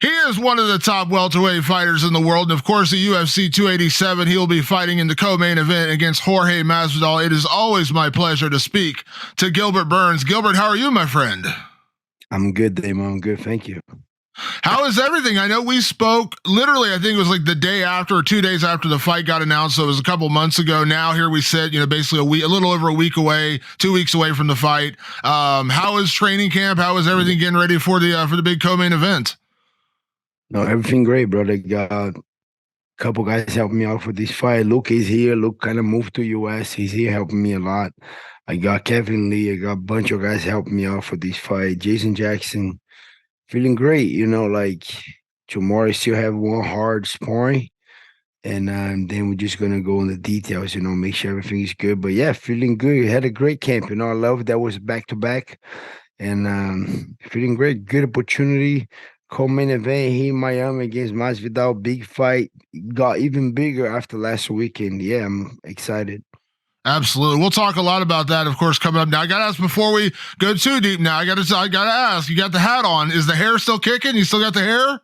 He is one of the top welterweight fighters in the world. And of course, the UFC 287, he'll be fighting in the co-main event against Jorge Masvidal. It is always my pleasure to speak to Gilbert Burns. Gilbert, how are you, my friend? I'm good, Damon. I'm good. Thank you. How is everything? I know we spoke literally, I think it was like the day after or 2 days after the fight got announced. So it was a couple months ago. Now here we sit, basically a little over a week away, 2 weeks away from the fight. How is training camp? How is everything getting ready for the big co-main event? No, everything great, bro. They got a couple guys helping me out for this fight. Luke is here. Luke kind of moved to US. He's here helping me a lot. I got Kevin Lee. I got a bunch of guys helping me out for this fight. Jason Jackson, feeling great. Like tomorrow I still have one hard sparring. And then we're just gonna go in the details, make sure everything is good. But yeah, feeling good. Had a great camp. I love that was back to back, and feeling great. Good opportunity. Co-main event here in Miami against Masvidal. Big fight. Got even bigger after last weekend. Yeah, I'm excited. Absolutely. We'll talk a lot about that, of course, coming up. Now, I got to ask before we go too deep now, I got to ask, you got the hat on. Is the hair still kicking? You still got the hair?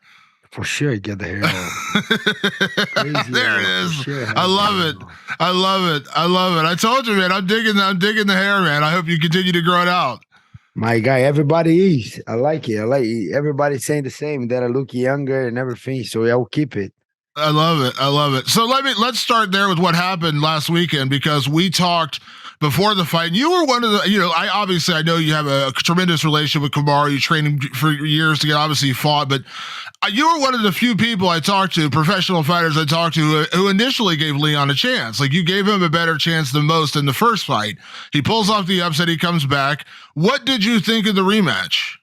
For sure, get the hair on. There it is. Sure, I love it. I love it. I love it. I told you, man, I'm digging the hair, man. I hope you continue to grow it out. My guy, everybody is. I like it. Everybody's saying the same, that I look younger and everything. So I will keep it. I love it. I love it. So let's start there with what happened last weekend, because we talked before the fight. And you were one of the, I know you have a tremendous relationship with Kamaru. You trained him for years to get, obviously you fought, but you were one of the few people I talked to, professional fighters I talked to, who initially gave Leon a chance. Like, you gave him a better chance than most in the first fight. He pulls off the upset. He comes back. What did you think of the rematch?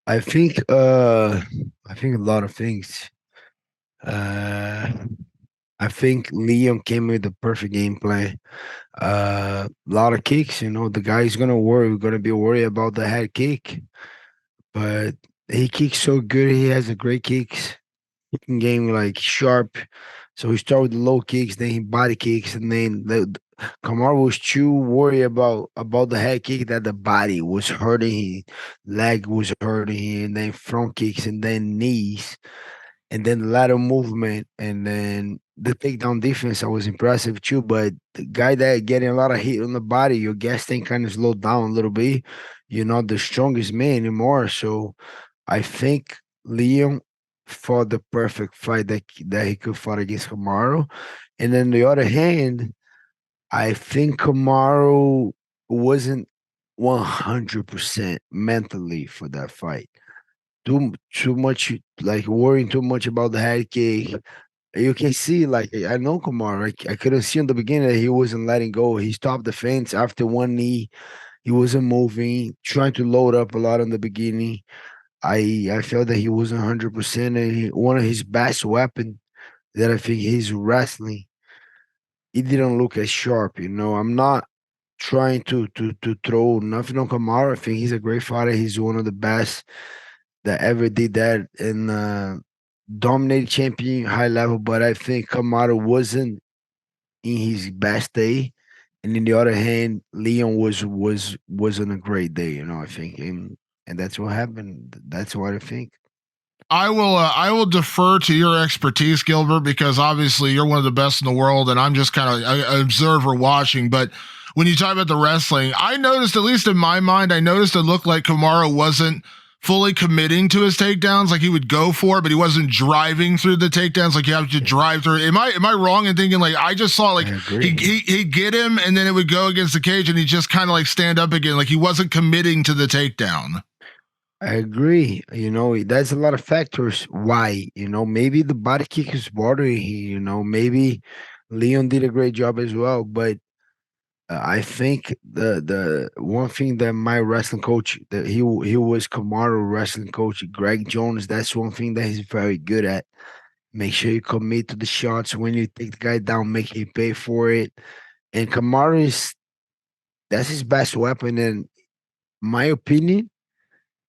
I think a lot of things. I think Leon came with the perfect game plan. A lot of kicks, the guy's gonna be worried about the head kick, but he kicks so good. He has a great kicks. Kicking game like sharp. So he started with the low kicks, then he body kicks, and then Kamaru was too worried about the head kick that the body was hurting him, leg was hurting him, and then front kicks, and then knees, and then the lateral movement, and then the takedown defense. I was impressive too. But the guy that getting a lot of hit on the body, your gas tank kind of slowed down a little bit. You're not the strongest man anymore. So I think Leon fought the perfect fight that he could fight against Kamaru. And then the other hand, I think Kamaru wasn't 100% mentally for that fight. Too much, like worrying too much about the head kick. You can see, like, I know Kamaru. I couldn't see in the beginning that he wasn't letting go. He stopped the fence after one knee. He wasn't moving, trying to load up a lot in the beginning. I felt that he wasn't 100%, and one of his best weapon that I think he's wrestling. He didn't look as sharp. I'm not trying to throw nothing on Kamaru. I think he's a great fighter. He's one of the best that ever did that in dominated champion high level. But I think Kamaru wasn't in his best day. And in the other hand, Leon was on a great day, I think. And that's what happened. That's what I think. I will defer to your expertise, Gilbert, because obviously you're one of the best in the world, and I'm just kind of an observer watching. But when you talk about the wrestling, I noticed, at least in my mind, it looked like Kamaru wasn't fully committing to his takedowns. Like, he would go for it, but he wasn't driving through the takedowns like you have to drive through. Am I wrong in thinking, like, I just saw, like, he'd get him and then it would go against the cage and he'd just kind of like stand up again, like he wasn't committing to the takedown? I agree. There's a lot of factors why. Maybe the body kick is bothering him. Maybe Leon did a great job as well. But I think the one thing that my wrestling coach, that he was Kamaru wrestling coach, Greg Jones. That's one thing that he's very good at. Make sure you commit to the shots. When you take the guy down, make him pay for it. And Kamaru that's his best weapon. And my opinion,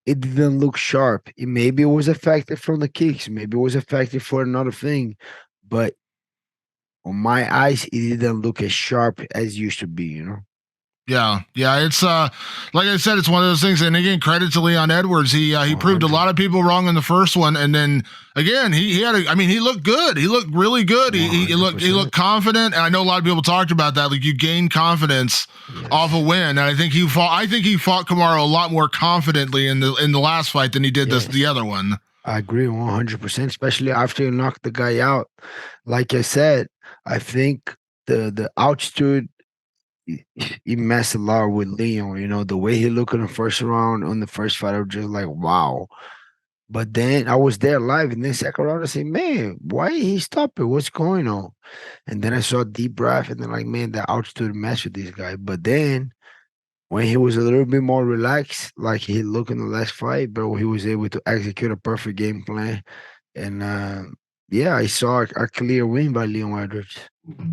it didn't look sharp. Maybe it was affected from the kicks. Maybe it was affected for another thing. But on my eyes, it didn't look as sharp as it used to be. Yeah, yeah, it's like I said, it's one of those things. And again, credit to Leon Edwards. He proved a 100. lot of people wrong in the first one, and then again, he had. I mean, he looked good. He looked really good. He looked 100%. confident. And I know a lot of people talked about that. Like you gain confidence off a Yes. win, and I think he fought. I think he fought Kamaru a lot more confidently in the last fight than he did the Yes. other one. I agree 100%, especially after you knock the guy out. Like I said, I think the altitude he messed a lot with Leon. You know, the way he looked in the first round on the first fight, I was just like, wow. But then I was there live, and then second round, I said, man, why he stop it? What's going on? And then I saw a deep breath, and then like, man, the altitude messed with this guy. But then when he was a little bit more relaxed, like he looked in the last fight, bro, he was able to execute a perfect game plan. And yeah, I saw a clear win by Leon Edwards.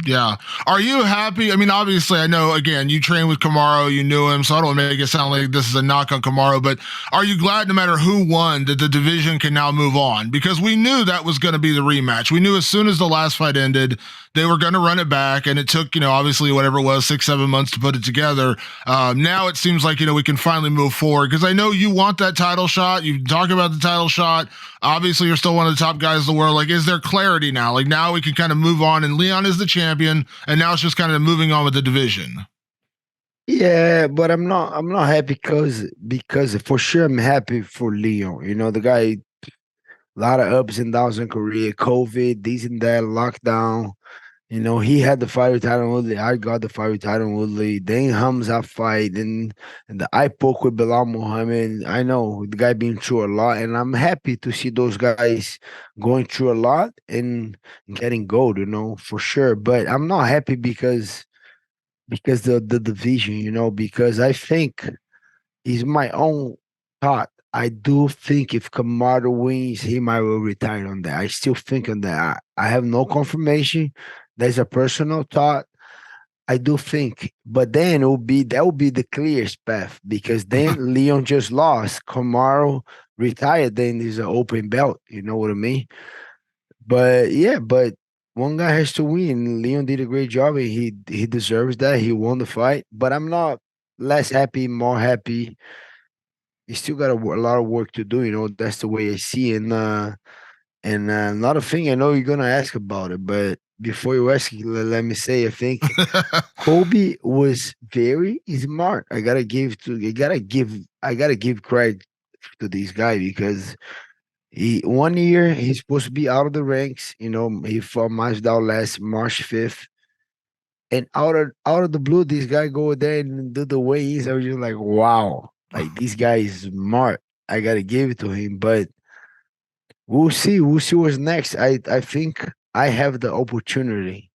Yeah. Are you happy? I mean, obviously, I know, again, you trained with Kamaru, you knew him, so I don't want to make it sound like this is a knock on Kamaru, but are you glad no matter who won that the division can now move on? Because we knew that was going to be the rematch. We knew as soon as the last fight ended, they were going to run it back, and it took, obviously, whatever it was, 6, 7 months to put it together. Now it seems like, we can finally move forward because I know you want that title shot. You talk about the title shot. Obviously, you're still one of the top guys in the world. Like, is there clarity now? Like, now we can kind of move on, and Leon is the champion, and now it's just kind of moving on with the division. Yeah, but I'm not happy because for sure I'm happy for Leon. You know, the guy a lot of ups and downs in career, COVID, this and that, lockdown. You know, he had the fight with Tyron Woodley. I got the fight with Tyron Woodley. Then Hamza fight, and the eye poke with Bilal Muhammad. I know the guy been through a lot, and I'm happy to see those guys going through a lot and getting gold. You know, for sure. But I'm not happy because the division. You know, because I think it's my own thought. I do think if Kamaru wins, he might will retire on that. I still think on that. I have no confirmation. There's a personal thought. I do think, but then that will be the clearest path because then Leon just lost. Kamaru retired. Then there's an open belt. You know what I mean? But yeah, but one guy has to win. Leon did a great job, and he deserves that. He won the fight. But I'm not less happy, more happy. You still got a lot of work to do. You know, that's the way I see it. And another thing, I know you're gonna ask about it, but before you ask, let me say, I think Kobe was very smart. I gotta give credit to this guy because he 1 year he's supposed to be out of the ranks. You know, he fought Masvidal last March 5th, and out of the blue, this guy go there and do the weigh-ins. I was just like, wow, like this guy is smart. I gotta give it to him, but we'll see. We'll see what's next. I think I have the opportunity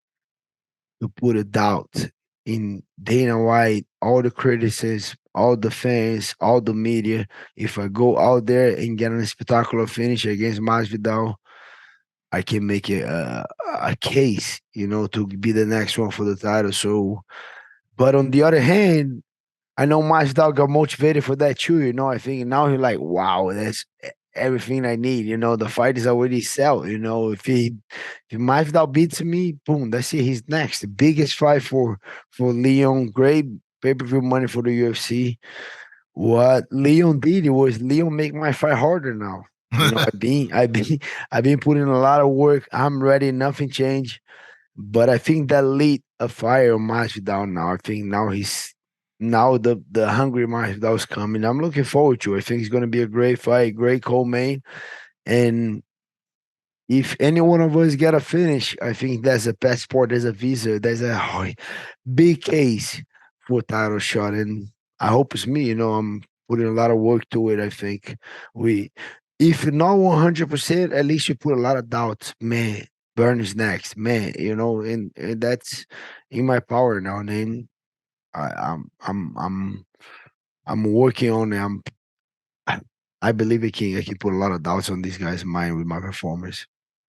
to put a doubt in Dana White, all the critics, all the fans, all the media. If I go out there and get a spectacular finish against Masvidal, I can make it a case, you know, to be the next one for the title. So, but on the other hand, I know Masvidal got motivated for that too. You know, I think now he's like, wow, that's everything I need. You know, the fight is already set. You know, if Masvidal beats me, boom, that's it. He's next. The biggest fight for Leon. Great pay per view money for the UFC. What Leon did was Leon make my fight harder now. You know, I've been putting a lot of work. I'm ready. Nothing changed. But I think that lit a fire on Masvidal now. I think now the hungry Masvidal's coming. I'm looking forward to it. I think it's gonna be a great fight, great co-main. And if any one of us get a finish, I think there's a passport, there's a visa, there's a big case for title shot. And I hope it's me. You know, I'm putting a lot of work to it. I think we, if not 100%, at least you put a lot of doubts. Man, Burns next, man. You know, and that's in my power now. And then I, I'm working on it. I believe I can put a lot of doubts on these guys' mind with my performance.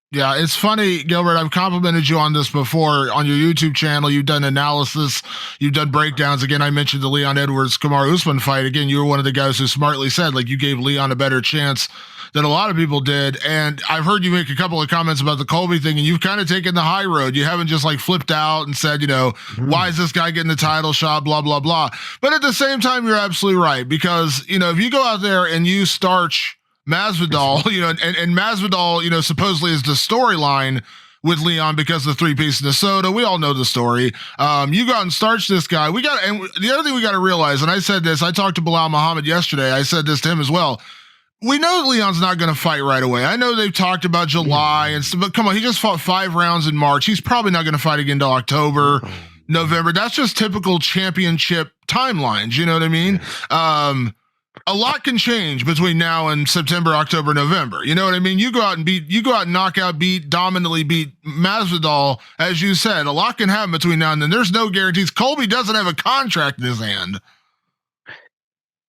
Yeah, it's funny, Gilbert. I've complimented you on this before on your YouTube channel. You've done analysis, you've done breakdowns. Again, I mentioned the Leon Edwards Kamaru Usman fight. Again, you were one of the guys who smartly said, like, you gave Leon a better chance than a lot of people did. And I've heard you make a couple of comments about the Colby thing, and you've kind of taken the high road. You haven't just like flipped out and said, why is this guy getting the title shot, blah, blah, blah. But at the same time, you're absolutely right, because, if you go out there and you starch Masvidal, and Masvidal, supposedly is the storyline with Leon because of the 3-piece Minnesota. We all know the story. You go out and starch this guy. And the other thing we got to realize, and I said this, I talked to Bilal Muhammad yesterday. I said this to him as well. We know Leon's not going to fight right away. I know they've talked about July and stuff, but come on, he just fought 5 rounds in March. He's probably not going to fight again until October, November. That's just typical championship timelines. You know what I mean? A lot can change between now and September, October, November. You know what I mean? You go out and knockout dominantly beat Masvidal, as you said. A lot can happen between now and then. There's no guarantees. Colby doesn't have a contract in his hand.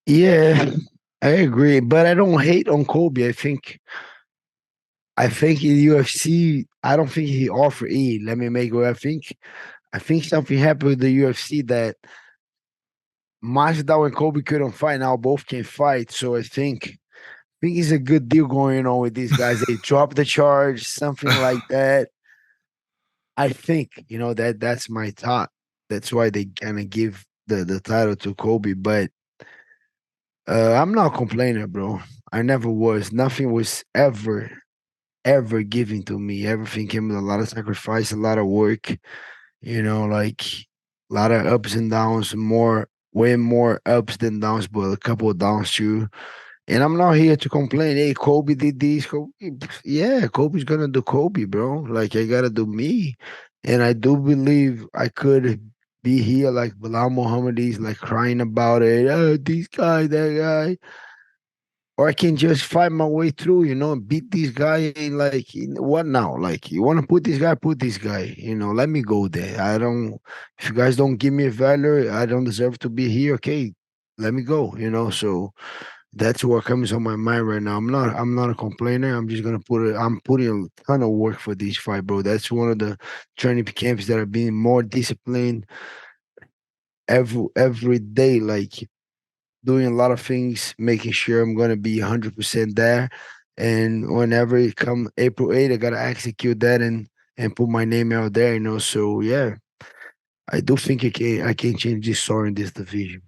Yeah, I agree, but I don't hate on Colby. I think in UFC, I don't think he offered Let me make it. I think something happened with the UFC that Masvidal and Colby couldn't fight. Now both can fight. So I think it's a good deal going on with these guys. They drop the charge, something like that. I think, that's my thought. That's why they kind of give the title to Colby. But I'm not complaining, bro. I never was. Nothing was ever given to me. Everything came with a lot of sacrifice, a lot of work, like a lot of ups and downs, way more ups than downs, but a couple of downs too. And I'm not here to complain. Hey, Colby did this. Colby's gonna do Colby, bro. Like, I gotta do me. And I do believe I could be here like Bilal Muhammad is, like, crying about it. Oh, this guy, that guy. Or I can just fight my way through, and beat this guy. Like, what now? Like, you want to put this guy. Let me go there. If you guys don't give me a value, I don't deserve to be here. Okay, let me go. So that's what comes on my mind right now. I'm not a complainer. I'm just gonna I'm putting a ton of work for this fight, bro. That's one of the training camps that are being more disciplined every day. Like, doing a lot of things, making sure I'm going to be 100% there. And whenever it comes April 8th, I got to execute that and put my name out there, So, yeah, I do think I can change this story in this division.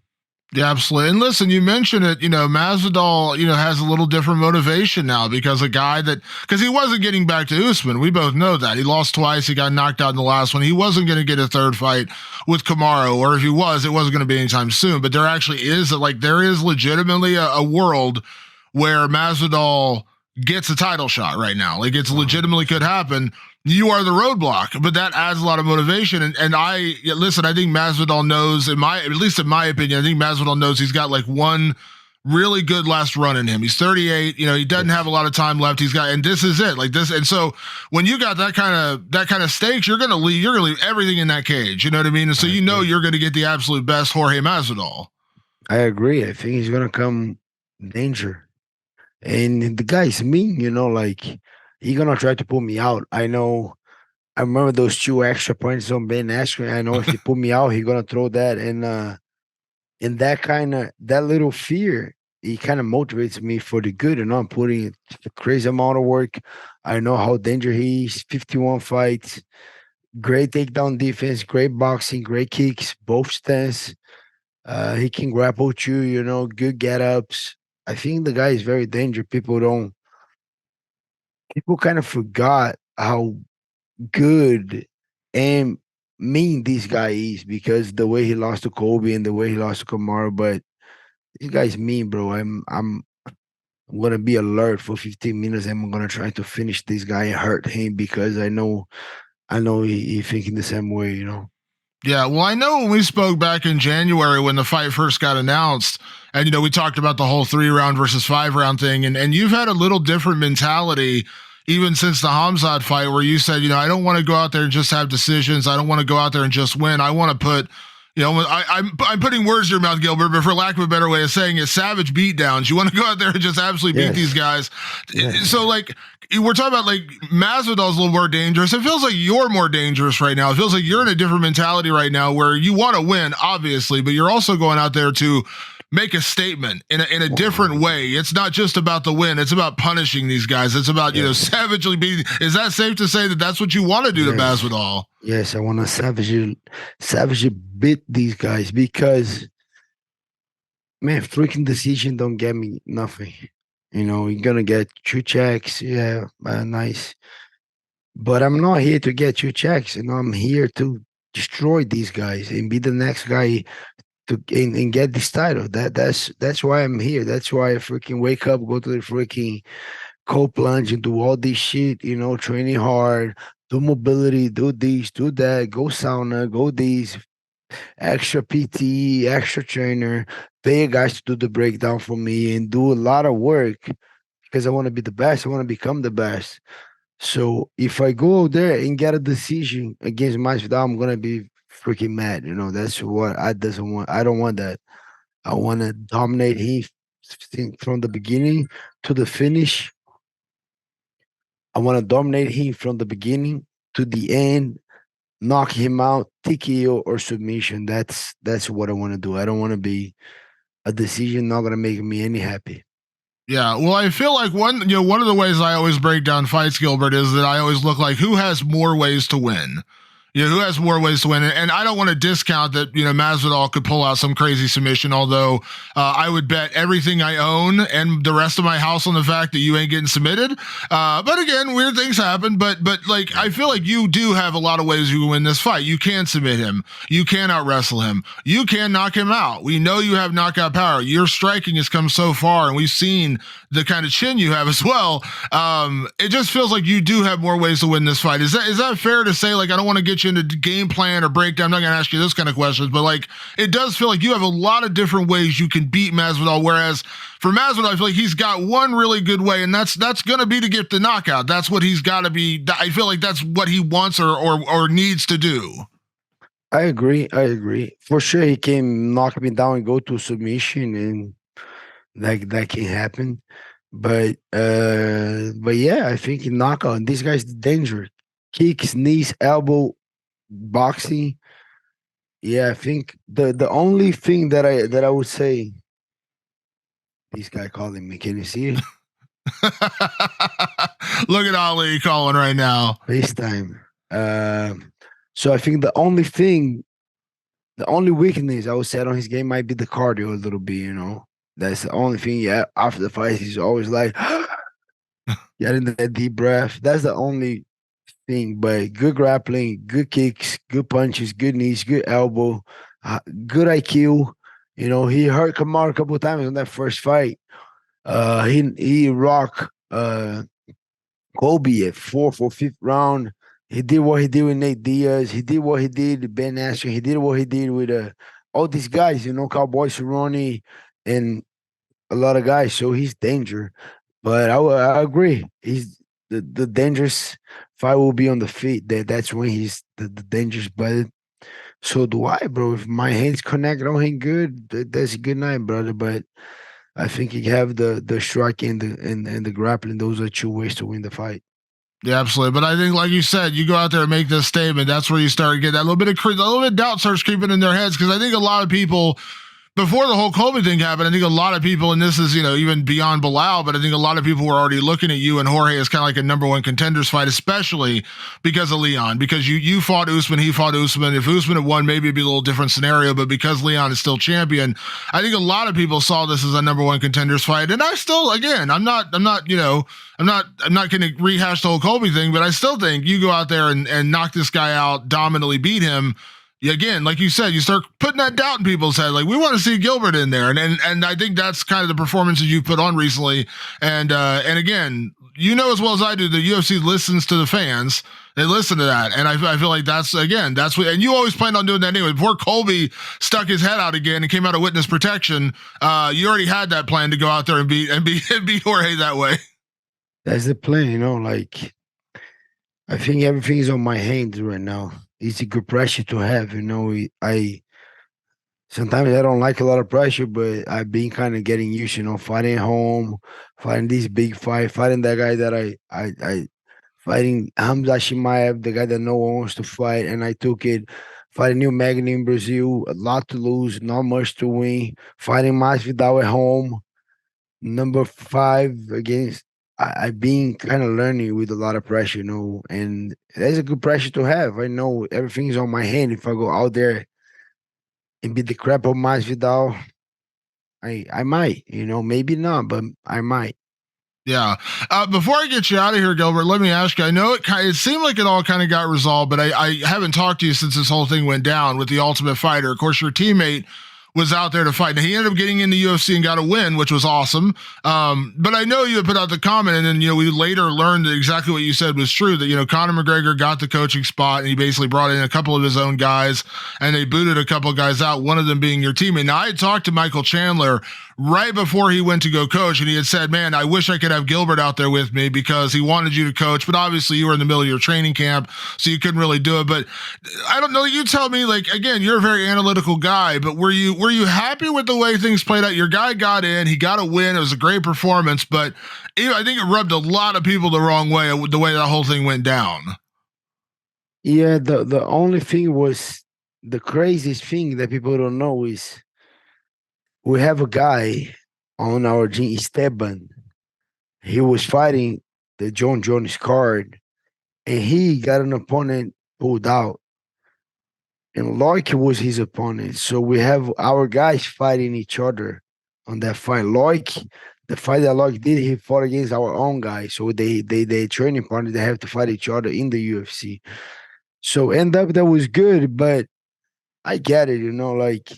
Yeah, absolutely. And listen, you mentioned it, Masvidal, has a little different motivation now because because he wasn't getting back to Usman. We both know that. He lost twice. He got knocked out in the last one. He wasn't going to get a third fight with Kamaru, or if he was, it wasn't going to be anytime soon. But there actually is, there is legitimately a world where Masvidal gets a title shot right now. Like, it's legitimately could happen. You are the roadblock, but that adds a lot of motivation. And I think Masvidal knows, at least in my opinion, I think Masvidal knows he's got like one really good last run in him. He's 38, he doesn't have a lot of time left. And this is it, like this. And so when you got that kind of stakes, you're going to leave everything in that cage. You know what I mean? And so you're going to get the absolute best Jorge Masvidal. I agree. I think he's going to come danger. And the guy's mean, like, he's gonna try to pull me out. I know. I remember those 2 extra points on Ben Askren. I know if he put me out, he's gonna throw that. And that little fear, he kind of motivates me for the good. I'm putting a crazy amount of work. I know how dangerous he is. 51 fights, great takedown defense, great boxing, great kicks, both stance. He can grapple too. Good get-ups. I think the guy is very dangerous. People kind of forgot how good and mean this guy is because the way he lost to Colby and the way he lost to Kamaru. But this guy's mean, bro. I'm gonna be alert for 15 minutes. And I'm gonna try to finish this guy and hurt him because I know he thinking the same way. Yeah, well, I know when we spoke back in January when the fight first got announced, and we talked about the whole 3-round versus 5-round thing, and you've had a little different mentality even since the Hamzat fight, where you said, I don't want to go out there and just have decisions. I don't want to go out there and just win. I want to put I'm putting words in your mouth, Gilbert, but for lack of a better way of saying it, savage beatdowns. You want to go out there and just absolutely beat these guys. Yes. So, like, we're talking about, like, Masvidal's a little more dangerous. It feels like you're more dangerous right now. It feels like you're in a different mentality right now where you want to win, obviously, but you're also going out there to make a statement in a different way. It's not just about the win. It's about punishing these guys. It's about, savagely beating. Is that safe to say that that's what you want to do to Masvidal? Yes, I want to savagely beat these guys because, man, freaking decision don't get me nothing. You're going to get 2 checks. Yeah, nice. But I'm not here to get 2 checks. I'm here to destroy these guys and be the next guy and get this title. That's why I'm here. That's why I freaking wake up, go to the freaking cold plunge and do all this shit, training hard, do mobility, do this, do that, go sauna, go these, extra PT, extra trainer, pay guys to do the breakdown for me and do a lot of work because I want to be the best. I want to become the best. So if I go out there and get a decision against Masvidal, I'm going to be freaking mad. That's what I don't want that. I want to dominate him from the beginning to the finish. I want to dominate him from the beginning to the end, knock him out, TKO or submission. That's what I want to do. I don't want to be a decision not going to make me any happy. Yeah, well, I feel like one of the ways I always break down fights, Gilbert, is that I always look like who has more ways to win. Who has more ways to win? And I don't want to discount that, Masvidal could pull out some crazy submission, although I would bet everything I own and the rest of my house on the fact that you ain't getting submitted. But again, weird things happen. But like, I feel like you do have a lot of ways you can win this fight. You can submit him. You can out wrestle him. You can knock him out. We know you have knockout power. Your striking has come so far, and we've seen the kind of chin you have as well. It just feels like you do have more ways to win this fight. Is that fair to say? Like, I don't want to get you into game plan or breakdown. I'm not going to ask you this kind of questions, but like, it does feel like you have a lot of different ways you can beat Masvidal. Whereas for Masvidal, I feel like he's got one really good way, and that's going to be to get the knockout. That's what he's got to be. I feel like that's what he wants or needs to do. I agree. For sure, he can knock me down and go to submission, and that can happen. But yeah, I think he knockout. This guy's dangerous. Kicks, knees, elbow, boxing. Yeah, I think the only thing that I would say, this guy calling me. Can you see it? Look at Ali calling right now. FaceTime. So I think the only weakness I would say on his game might be the cardio a little bit. That's the only thing. Yeah, after the fight, he's always like getting that deep breath. That's the only thing. But good grappling, good kicks, good punches, good knees, good elbow, good IQ. He hurt Kamaru a couple of times in that first fight. He rocked Colby at 5th round. He did what he did with Nate Diaz. He did what he did with Ben Askren. He did what he did with all these guys. Cowboy Cerrone and a lot of guys. So he's danger. But I agree. He's the dangerous fight will be on the feet. That's when he's the dangerous. But so do I, bro. If my hands connect on him good, that's a good night, brother. But I think you have the strike and the grappling. Those are 2 ways to win the fight. Yeah, absolutely. But I think, like you said, you go out there and make this statement. That's where you start to get that a little bit of doubt starts creeping in their heads, because I think a lot of people, before the whole Colby thing happened, I think a lot of people, and this is, even beyond Bilal, but I think a lot of people were already looking at you and Jorge as kind of like a number one contenders fight, especially because of Leon, because you fought Usman, he fought Usman. If Usman had won, maybe it'd be a little different scenario, but because Leon is still champion, I think a lot of people saw this as a number one contenders fight. And I still, again, I'm not going to rehash the whole Colby thing, but I still think you go out there and knock this guy out, dominantly beat him. Again, like you said, you start putting that doubt in people's head. Like, we want to see Gilbert in there. And I think that's kind of the performances you put on recently. And again, as well as I do, the UFC listens to the fans. They listen to that. And I feel like that's what, and you always planned on doing that anyway. Before Colby stuck his head out again and came out of witness protection, you already had that plan to go out there and beat Jorge that way. That's the plan, like, I think everything is on my hands right now. It's a good pressure to have, I Sometimes I don't like a lot of pressure, but I've been kind of getting used, fighting at home, fighting this big fight, fighting that guy that I fighting Hamza Shimaev, the guy that no one wants to fight, and I took it. Fighting New Magny in Brazil, a lot to lose, not much to win. Fighting Masvidal at home, number 5 against. I've been kind of learning with a lot of pressure, and that's a good pressure to have. I know everything's on my hand. If I go out there and beat the crap of Masvidal, I might, maybe not, but I might. Yeah. Before I get you out of here, Gilbert, let me ask you. I know it seemed like it all kind of got resolved, but I haven't talked to you since this whole thing went down with the Ultimate Fighter. Of course, your teammate was out there to fight. And he ended up getting in the UFC and got a win, which was awesome. But I know you had put out the comment, and then we later learned that exactly what you said was true. That Conor McGregor got the coaching spot, and he basically brought in a couple of his own guys, and they booted a couple of guys out. One of them being your teammate. Now I had talked to Michael Chandler right before he went to go coach, and he had said, "Man, I wish I could have Gilbert out there with me because he wanted you to coach, but obviously you were in the middle of your training camp, so you couldn't really do it." But I don't know. You tell me. Like again, you're a very analytical guy, but were you happy with the way things played out? Your guy got in, he got a win. It was a great performance, but I think it rubbed a lot of people the wrong way the way that whole thing went down. Yeah, the only thing was the craziest thing that people don't know is we have a guy on our team, Esteban. He was fighting the John Jones card, and he got an opponent pulled out. And Loic was his opponent. So we have our guys fighting each other on that fight. Loic, the fight that Loic did, he fought against our own guys. So they training partner, they have to fight each other in the UFC. So end up that was good, but I get it, like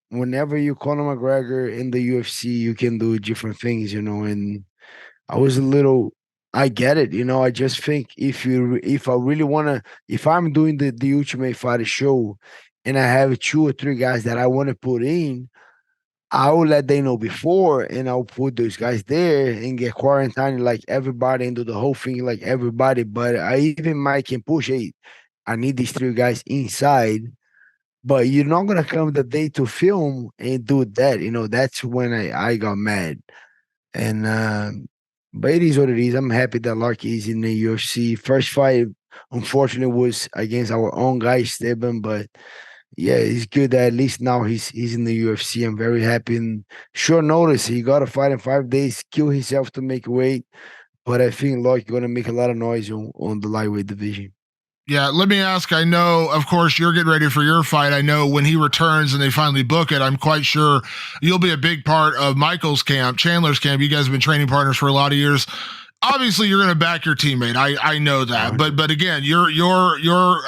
whenever you Conor McGregor in the UFC, you can do different things, and I was a little I get it, I just think if I really wanna if I'm doing the Ultimate Fighter show and I have 2 or 3 guys that I want to put in, I will let them know before and I'll put those guys there and get quarantined like everybody and do the whole thing like everybody. But I even might can push, hey, I need these 3 guys inside, but you're not gonna come the day to film and do that. That's when I got mad. And but it is what it is. I'm happy that Larky is in the UFC. First fight, unfortunately, was against our own guy Steban, but yeah, it's good that at least now he's in the UFC. I'm very happy. And short notice, he got a fight in 5 days, kill himself to make weight. But I think Larky gonna make a lot of noise on the lightweight division. Yeah, let me ask. I know, of course, you're getting ready for your fight. I know when he returns and they finally book it, I'm quite sure you'll be a big part of Michael's camp, Chandler's camp. You guys have been training partners for a lot of years. Obviously, you're going to back your teammate. I know that, but again, you're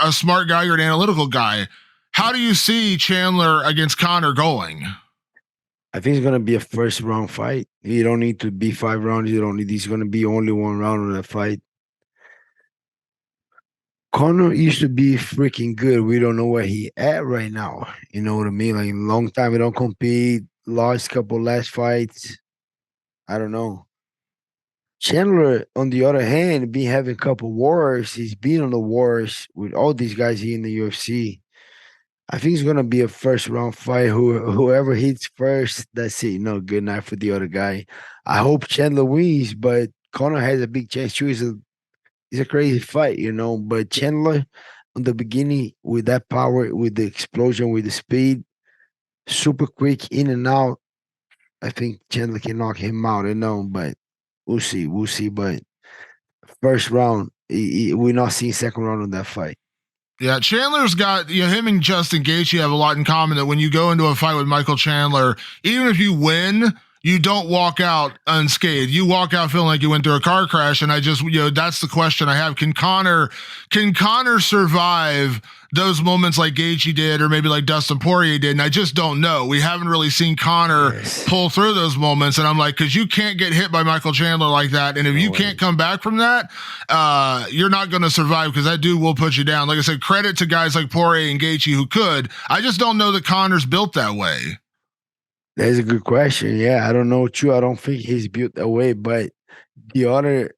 a smart guy. You're an analytical guy. How do you see Chandler against Conor going? I think it's gonna be a first round fight. You don't need to be 5 rounds. You don't need. It's gonna be only 1 round of that fight. Conor used to be freaking good. We don't know where he at right now. You know what I mean? Like long time we don't compete. Lost couple last fights. I don't know. Chandler, on the other hand, been having a couple wars. He's been on the wars with all these guys here in the UFC. I think it's gonna be a first round fight. Whoever hits first, that's it. No good night for the other guy. I hope Chandler wins, but Conor has a big chance too. It's a crazy fight, But Chandler, on the beginning, with that power, with the explosion, with the speed, super quick in and out. I think Chandler can knock him out, But we'll see, But first round, we're not seeing second round on that fight. Yeah, Chandler's got, him and Justin Gaethje have a lot in common that when you go into a fight with Michael Chandler, even if you win, you don't walk out unscathed. You walk out feeling like you went through a car crash. And I just, that's the question I have. Can Conor survive those moments like Gaethje did, or maybe like Dustin Poirier did? And I just don't know. We haven't really seen Conor pull through those moments. And I'm like, because you can't get hit by Michael Chandler like that. And if you can't come back from that, you're not going to survive, because that dude will put you down. Like I said, credit to guys like Poirier and Gaethje who could. I just don't know that Conor's built that way. That's a good question. Yeah, I don't know too. I don't think he's built that way. But the other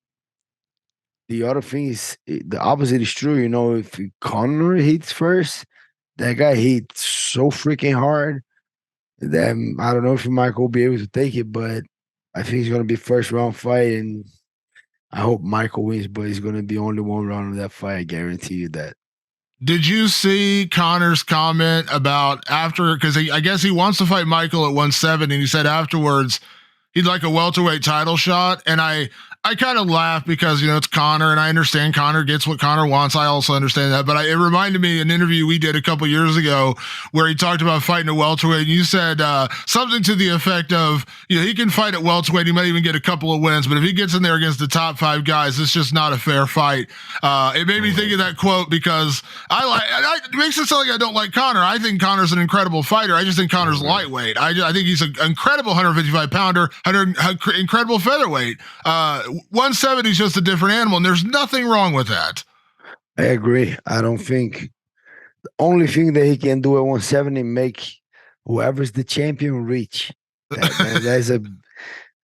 thing is the opposite is true. If Conor hits first, that guy hits so freaking hard. Then I don't know if Michael will be able to take it, but I think it's gonna be first round fight, and I hope Michael wins, but it's gonna be only one round of that fight. I guarantee you that. Did you see Conor's comment about after? Because I guess he wants to fight Michael at 170, and he said afterwards he'd like a welterweight title shot. And I kind of laugh because, it's Conor, and I understand Conor gets what Conor wants. I also understand that. But it reminded me of an interview we did a couple years ago where he talked about fighting at welterweight. And you said something to the effect of, he can fight at welterweight. He might even get a couple of wins. But if he gets in there against the top 5 guys, it's just not a fair fight. It made me think of that quote because it makes it sound like I don't like Conor. I think Conor's an incredible fighter. I just think Conor's lightweight. I think he's an incredible 155 pounder, incredible featherweight. 170 is just a different animal, and there's nothing wrong with that. I agree. I don't think the only thing that he can do at 170 make whoever's the champion reach. I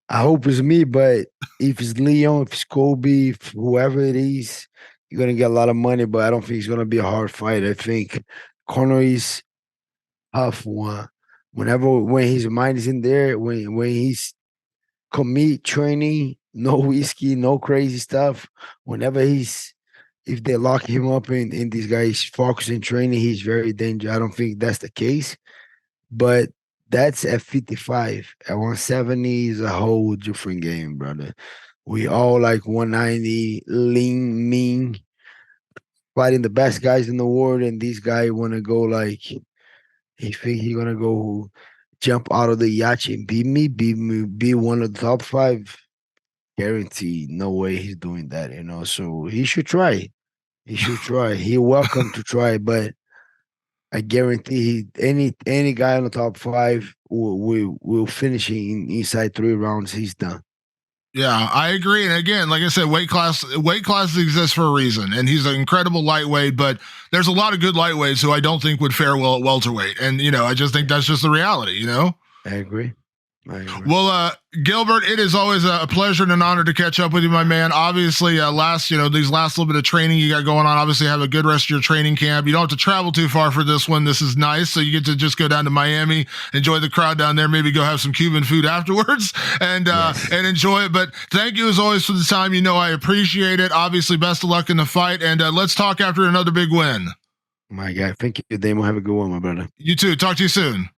hope it's me, but if it's Leon, if it's Colby, if whoever it is, you're gonna get a lot of money. But I don't think it's gonna be a hard fight. I think Conor is tough one. When his mind is in there, when he's commit training, no whiskey, no crazy stuff. If they lock him up in these guys focusing training, he's very dangerous. I don't think that's the case, but that's at 55. At 170 is a whole different game, brother. We all like 190, lean, mean, fighting the best guys in the world, and these guys want to go like he think he gonna go jump out of the yacht and beat me, be one of the top 5. Guaranteed, no way he's doing that, So he should try. He should try. He's welcome to try, but I guarantee any guy on the top 5 will finish inside 3 rounds. He's done. Yeah, I agree. And again, like I said, weight classes exist for a reason, and he's an incredible lightweight. But there's a lot of good lightweights who I don't think would fare well at welterweight, and I just think that's just the reality. I agree. Well, Gilbert, it is always a pleasure and an honor to catch up with you, my man. Obviously, these last little bit of training you got going on, obviously have a good rest of your training camp. You don't have to travel too far for this one. This is nice. So you get to just go down to Miami, enjoy the crowd down there, maybe go have some Cuban food afterwards and enjoy it. But thank you as always for the time. I appreciate it. Obviously, best of luck in the fight. And let's talk after another big win. My guy. Thank you, Damo. Have a good one, my brother. You too. Talk to you soon.